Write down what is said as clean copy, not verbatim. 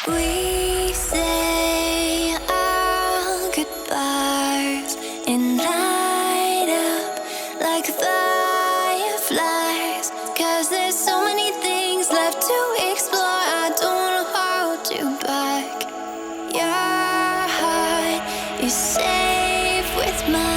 We say our goodbyes and light up like fireflies. 'Cause there's so many things left to explore. I don't wanna hold you back. Your heart is safe with mine.